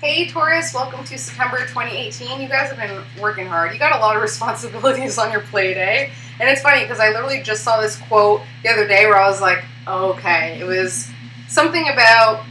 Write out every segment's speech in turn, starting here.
Hey Taurus, welcome to September 2018. You guys have been working hard. You got a lot of responsibilities on your plate, eh? And it's funny because I literally just saw this quote the other day where I was like, okay. It was something about,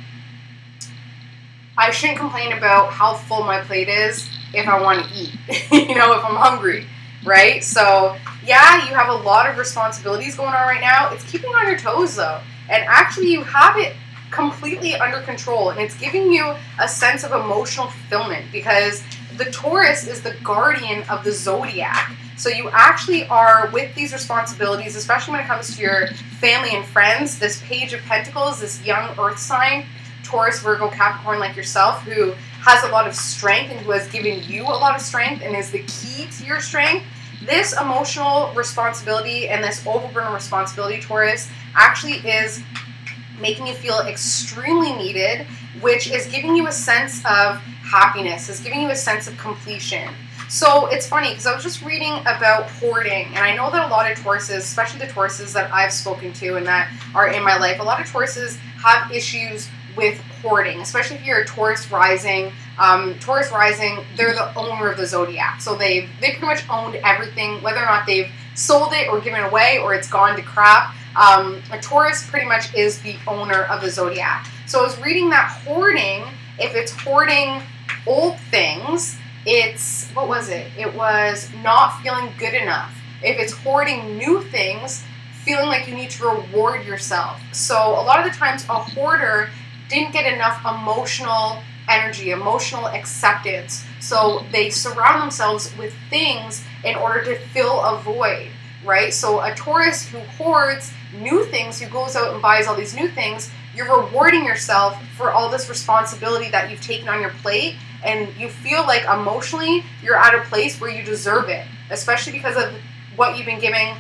I shouldn't complain about how full my plate is if I want to eat, you know, if I'm hungry, right? So yeah, you have a lot of responsibilities going on right now. It's keeping you on your toes though. And actually you have it completely under control, and it's giving you a sense of emotional fulfillment because the Taurus is the guardian of the zodiac. So you actually are, with these responsibilities, especially when it comes to your family and friends, this Page of Pentacles, this young earth sign, Taurus, Virgo, Capricorn like yourself, who has a lot of strength and who has given you a lot of strength and is the key to your strength. This emotional responsibility and this overburden responsibility, Taurus, actually is making you feel extremely needed, which is giving you a sense of happiness, is giving you a sense of completion. So it's funny because I was just reading about hoarding, and I know that a lot of Tauruses, especially the Tauruses that I've spoken to and that are in my life, a lot of Tauruses have issues with hoarding, especially if you're a Taurus rising. Taurus rising, they're the owner of the zodiac, so they pretty much owned everything, whether or not they've sold it or given away or it's gone to crap. A Taurus pretty much is the owner of the zodiac. So I was reading that hoarding, if it's hoarding old things, it's, what was it? It was not feeling good enough. If it's hoarding new things, feeling like you need to reward yourself. So a lot of the times a hoarder didn't get enough emotional energy, emotional acceptance. So they surround themselves with things in order to fill a void, right? So a Taurus who hoards new things, who goes out and buys all these new things, you're rewarding yourself for all this responsibility that you've taken on your plate, and you feel like emotionally you're at a place where you deserve it, especially because of what you've been giving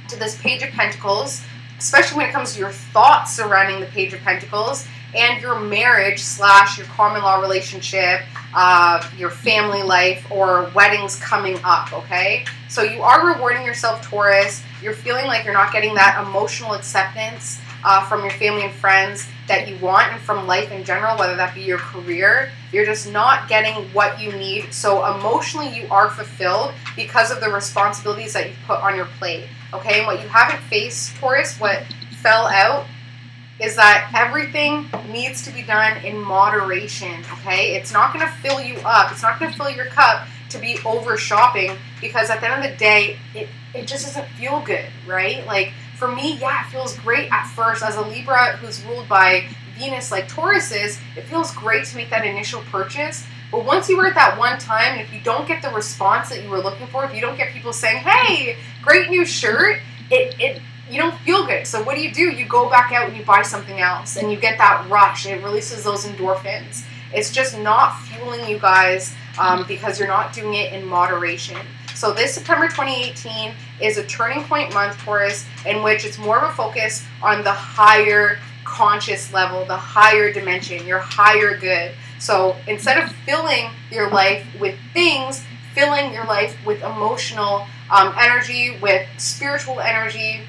to this Page of Pentacles, especially when it comes to your thoughts surrounding the Page of Pentacles and your marriage / your common law relationship, your family life, or weddings coming up, okay? So you are rewarding yourself, Taurus. You're feeling like you're not getting that emotional acceptance from your family and friends that you want, and from life in general, whether that be your career. You're just not getting what you need. So emotionally you are fulfilled because of the responsibilities that you've put on your plate, okay? And what you haven't faced, Taurus, what fell out, is that everything needs to be done in moderation, okay? It's not going to fill you up. It's not going to fill your cup to be over shopping, because at the end of the day, it just doesn't feel good, right? Like, for me, yeah, it feels great at first. As a Libra who's ruled by Venus like Taurus is, it feels great to make that initial purchase. But once you were at that one time, and if you don't get the response that you were looking for, if you don't get people saying, hey, great new shirt, you don't feel good. So what do? You go back out and you buy something else, and you get that rush, and it releases those endorphins. It's just not fueling you guys because you're not doing it in moderation. So this September 2018 is a turning point month, Taurus, in which it's more of a focus on the higher conscious level, the higher dimension, your higher good. So instead of filling your life with things, filling your life with emotional energy, with spiritual energy,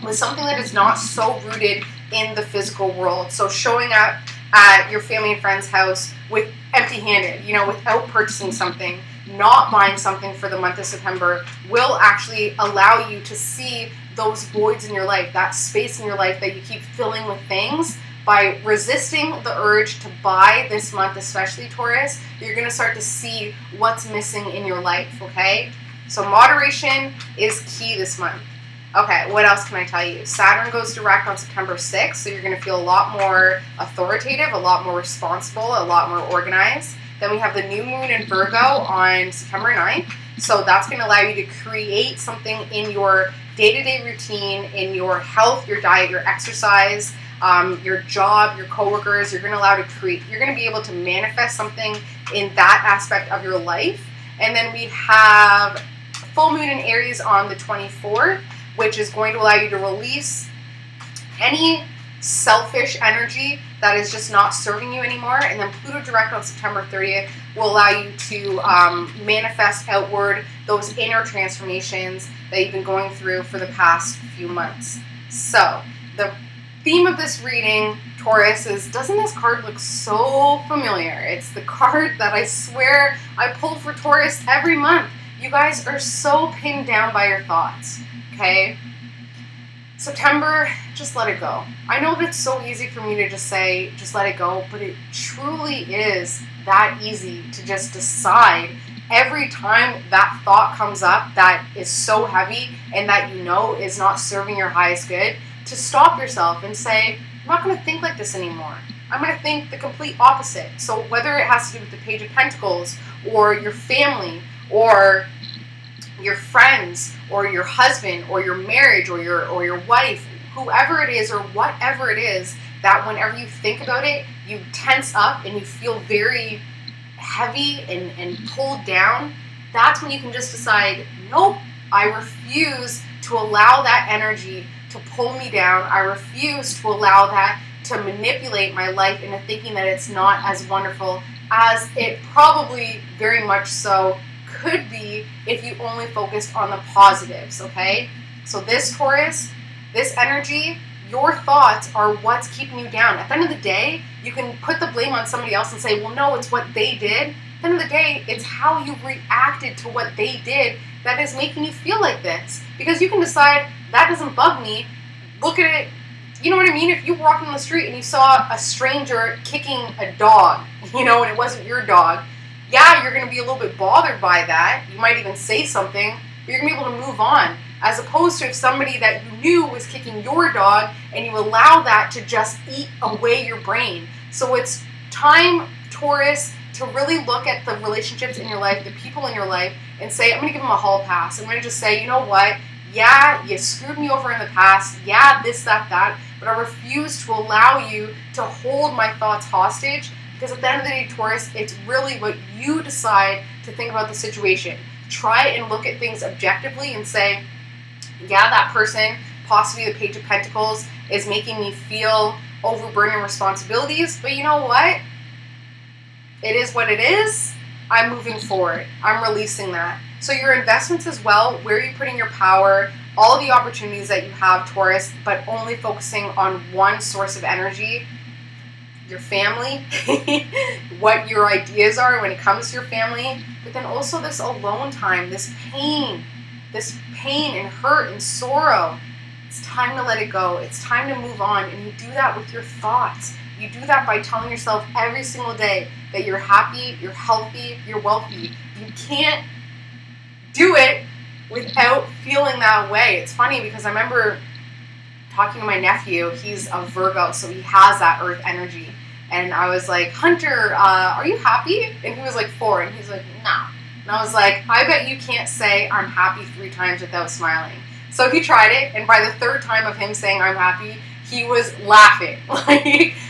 with something that is not so rooted in the physical world. So showing up at your family and friend's house with empty-handed, you know, without purchasing something, not buying something for the month of September, will actually allow you to see those voids in your life, that space in your life that you keep filling with things. By resisting the urge to buy this month, especially Taurus, you're going to start to see what's missing in your life, okay? So moderation is key this month. Okay, what else can I tell you? Saturn goes direct on September 6th, so you're going to feel a lot more authoritative, a lot more responsible, a lot more organized. Then we have the new moon in Virgo on September 9th, so that's going to allow you to create something in your day-to-day routine, in your health, your diet, your exercise, your job, your coworkers. You're going to be able to manifest something in that aspect of your life. And then we have full moon in Aries on the 24th, which is going to allow you to release any selfish energy that is just not serving you anymore. And then Pluto direct on September 30th will allow you to manifest outward those inner transformations that you've been going through for the past few months. So the theme of this reading, Taurus, is, doesn't this card look so familiar? It's the card that I swear I pull for Taurus every month. You guys are so pinned down by your thoughts, okay? September, just let it go. I know that it's so easy for me to just say, just let it go, but it truly is that easy to just decide every time that thought comes up that is so heavy and that you know is not serving your highest good, to stop yourself and say, I'm not going to think like this anymore. I'm going to think the complete opposite. So whether it has to do with the Page of Pentacles or your family or your friends or your husband or your marriage or your wife, whoever it is or whatever it is, that whenever you think about it, you tense up and you feel very heavy and pulled down, that's when you can just decide, nope, I refuse to allow that energy to pull me down. I refuse to allow that to manipulate my life into thinking that it's not as wonderful as it probably very much so could be if you only focused on the positives, okay? So this Taurus, this energy, your thoughts are what's keeping you down. At the end of the day, you can put the blame on somebody else and say, well, no, it's what they did. At the end of the day, it's how you reacted to what they did that is making you feel like this. Because you can decide, that doesn't bug me. Look at it. You know what I mean? If you were walking on the street and you saw a stranger kicking a dog, you know, and it wasn't your dog, yeah, you're going to be a little bit bothered by that. You might even say something, but you're going to be able to move on. As opposed to if somebody that you knew was kicking your dog and you allow that to just eat away your brain. So it's time, Taurus, to really look at the relationships in your life, the people in your life, and say, I'm going to give them a hall pass. I'm going to just say, you know what? Yeah, you screwed me over in the past. Yeah, this, that, but I refuse to allow you to hold my thoughts hostage, because at the end of the day, Taurus, it's really what you decide to think about the situation. Try and look at things objectively and say, yeah, that person, possibly the Page of Pentacles, is making me feel overburdened in responsibilities, but you know what? It is what it is. I'm moving forward. I'm releasing that. So your investments as well, where are you putting your power, all the opportunities that you have, Taurus, but only focusing on one source of energy, your family, what your ideas are when it comes to your family, but then also this alone time, this pain and hurt and sorrow. It's time to let it go. It's time to move on, and you do that with your thoughts. You do that by telling yourself every single day that you're happy, you're healthy, you're wealthy. You can't do it without feeling that way. It's funny because I remember talking to my nephew. He's a Virgo, so he has that earth energy. And I was like, Hunter, are you happy? And he was like 4, and he's like, nah. And I was like, I bet you can't say I'm happy 3 times without smiling. So he tried it, and by the 3rd time of him saying I'm happy, he was laughing.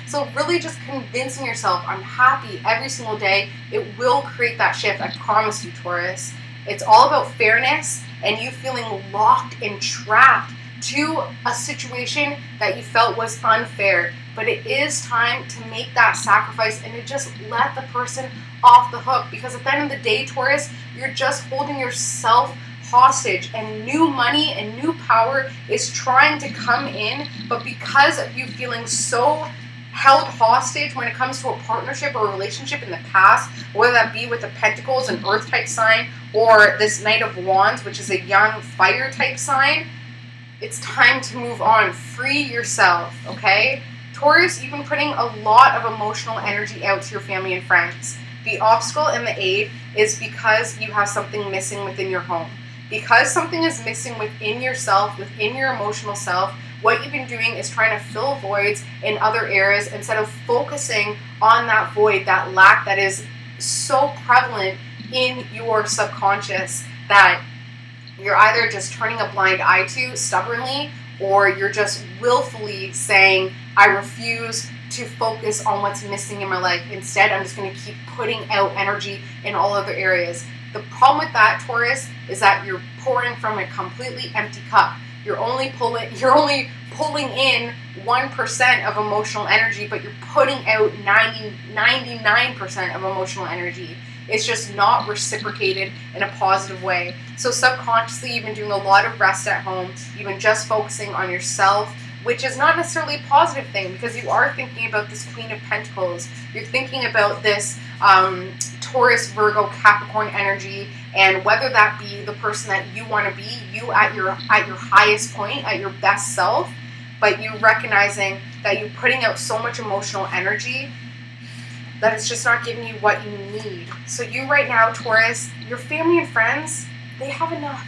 So really just convincing yourself I'm happy every single day, it will create that shift. I promise you, Taurus. It's all about fairness and you feeling locked and trapped to a situation that you felt was unfair. But it is time to make that sacrifice and to just let the person off the hook. Because at the end of the day, Taurus, you're just holding yourself hostage, and new money and new power is trying to come in. But because of you feeling so held hostage when it comes to a partnership or a relationship in the past, whether that be with the Pentacles, an earth type sign, or this Knight of Wands, which is a young fire type sign, it's time to move on. Free yourself, okay? Taurus, you've been putting a lot of emotional energy out to your family and friends. The obstacle and the aid is because you have something missing within your home. Because something is missing within yourself, within your emotional self, what you've been doing is trying to fill voids in other areas instead of focusing on that void, that lack that is so prevalent in your subconscious that you're either just turning a blind eye to stubbornly, or you're just willfully saying, I refuse to focus on what's missing in my life. Instead, I'm just going to keep putting out energy in all other areas. The problem with that, Taurus, is that you're pouring from a completely empty cup. You're only pulling in 1% of emotional energy, but you're putting out 99% of emotional energy. It's just not reciprocated in a positive way. So subconsciously, you've been doing a lot of rest at home. You've been just focusing on yourself, which is not necessarily a positive thing, because you are thinking about this Queen of Pentacles. You're thinking about this Taurus, Virgo, Capricorn energy, and whether that be the person that you want to be, you at your highest point, at your best self, but you recognizing that you're putting out so much emotional energy that it's just not giving you what you need. So you right now, Taurus, your family and friends, they have enough.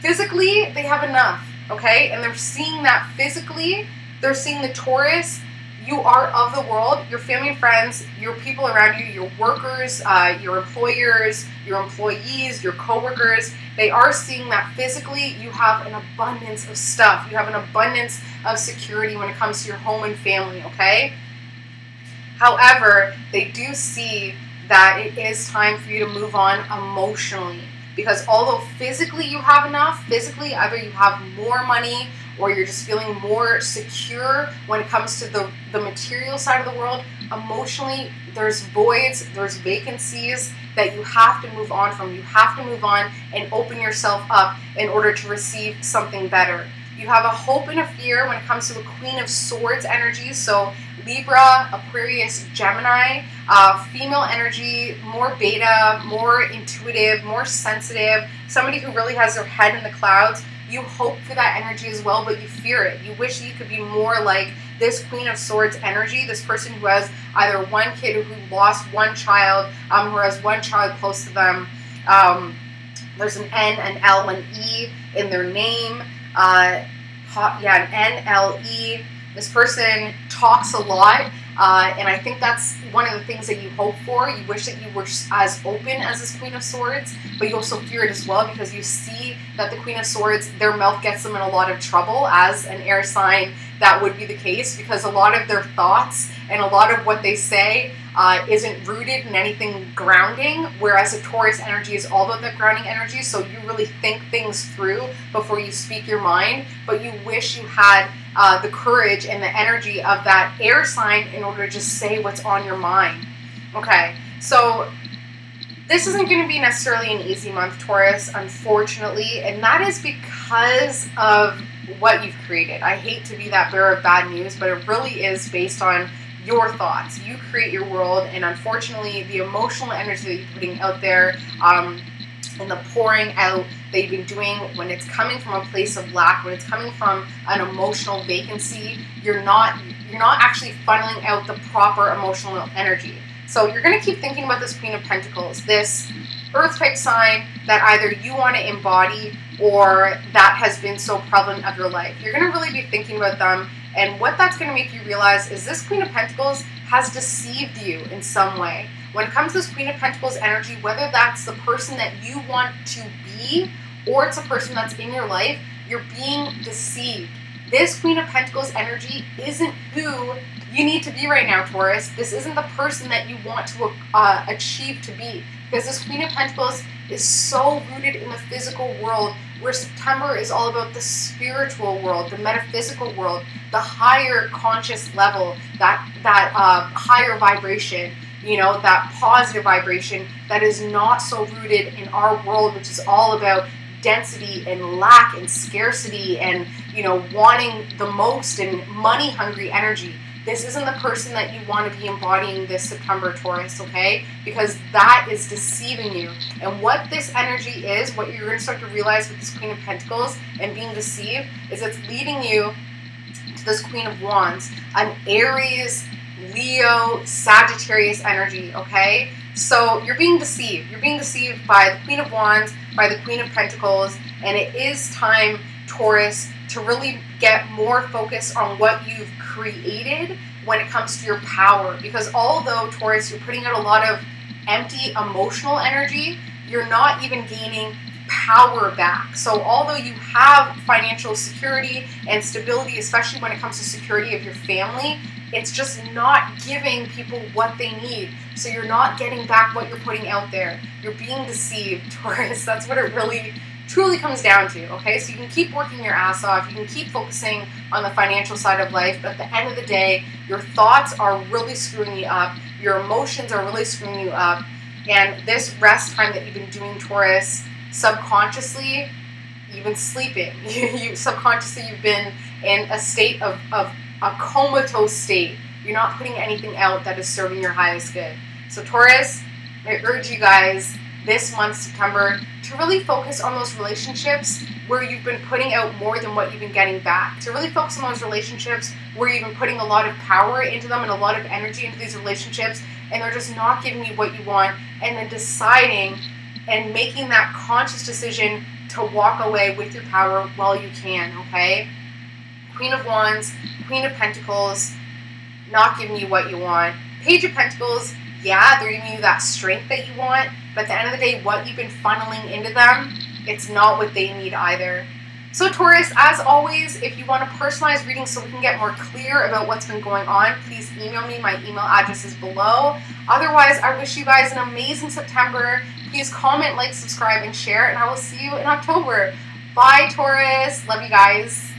Physically, they have enough, okay? And they're seeing that physically. They're seeing the Taurus. You are of the world. Your family and friends, your people around you, your workers, your employers, your employees, your coworkers, they are seeing that physically you have an abundance of stuff. You have an abundance of security when it comes to your home and family, okay? However, they do see that it is time for you to move on emotionally. Because although physically you have enough, physically either you have more money or you're just feeling more secure when it comes to the material side of the world, emotionally there's voids, there's vacancies that you have to move on from. You have to move on and open yourself up in order to receive something better. You have a hope and a fear when it comes to the Queen of Swords energy. So Libra, Aquarius, Gemini, female energy, more beta, more intuitive, more sensitive, somebody who really has their head in the clouds. You hope for that energy as well, but you fear it. You wish you could be more like this Queen of Swords energy, this person who has either one kid who lost one child, who has one child close to them. There's an N, an L, an E in their name. An N, L, E. This person talks a lot, and I think that's one of the things that you hope for. You wish that you were as open as this Queen of Swords, but you also fear it as well because you see that the Queen of Swords, their mouth gets them in a lot of trouble. As an air sign, that would be the case because a lot of their thoughts and a lot of what they say isn't rooted in anything grounding, whereas a Taurus energy is all about that grounding energy, so you really think things through before you speak your mind, but you wish you had the courage and the energy of that air sign in order to just say what's on your mind. Okay, so this isn't going to be necessarily an easy month, Taurus, unfortunately, and that is because of what you've created. I hate to be that bearer of bad news, but it really is based on your thoughts. You create your world, and unfortunately, the emotional energy that you're putting out there, and the pouring out that you've been doing, when it's coming from a place of lack, when it's coming from an emotional vacancy, you're not actually funneling out the proper emotional energy. So you're going to keep thinking about this Queen of Pentacles, this earth type sign that either you want to embody or that has been so prevalent of your life. You're going to really be thinking about them, and what that's going to make you realize is this Queen of Pentacles has deceived you in some way. When it comes to this Queen of Pentacles energy, whether that's the person that you want to be or it's a person that's in your life, you're being deceived. This Queen of Pentacles energy isn't who you need to be right now, Taurus. This isn't the person that you want to achieve to be, because this Queen of Pentacles is so rooted in the physical world, where September is all about the spiritual world, the metaphysical world, the higher conscious level, that higher vibration, you know, that positive vibration that is not so rooted in our world, which is all about density and lack and scarcity and, you know, wanting the most and money hungry energy. This isn't the person that you want to be embodying this September, Taurus, okay? Because that is deceiving you. And what this energy is, what you're going to start to realize with this Queen of Pentacles and being deceived, is it's leading you to this Queen of Wands, an Aries, Leo, Sagittarius energy, okay? So you're being deceived. You're being deceived by the Queen of Wands, by the Queen of Pentacles, and it is time, Taurus, to really get more focused on what you've created when it comes to your power. Because although, Taurus, you're putting out a lot of empty emotional energy, you're not even gaining power back. So although you have financial security and stability, especially when it comes to security of your family, it's just not giving people what they need. So you're not getting back what you're putting out there. You're being deceived, Taurus. That's what it really truly comes down to, okay? So you can keep working your ass off, you can keep focusing on the financial side of life, but at the end of the day, your thoughts are really screwing you up, your emotions are really screwing you up, and this rest time that you've been doing, Taurus, subconsciously, you've been sleeping. You subconsciously, you've been in a state of a comatose state. You're not putting anything out that is serving your highest good. So Taurus, I urge you guys this month, September, to really focus on those relationships where you've been putting out more than what you've been getting back. To really focus on those relationships where you've been putting a lot of power into them and a lot of energy into these relationships, and they're just not giving you what you want, and then deciding and making that conscious decision to walk away with your power while you can, okay? Queen of Wands, Queen of Pentacles, not giving you what you want. Page of Pentacles, yeah, they're giving you that strength that you want, but at the end of the day, what you've been funneling into them, it's not what they need either. So Taurus, as always, if you want a personalized reading so we can get more clear about what's been going on, please email me. My email address is below. Otherwise, I wish you guys an amazing September. Please comment, like, subscribe, and share, and I will see you in October. Bye, Taurus. Love you guys.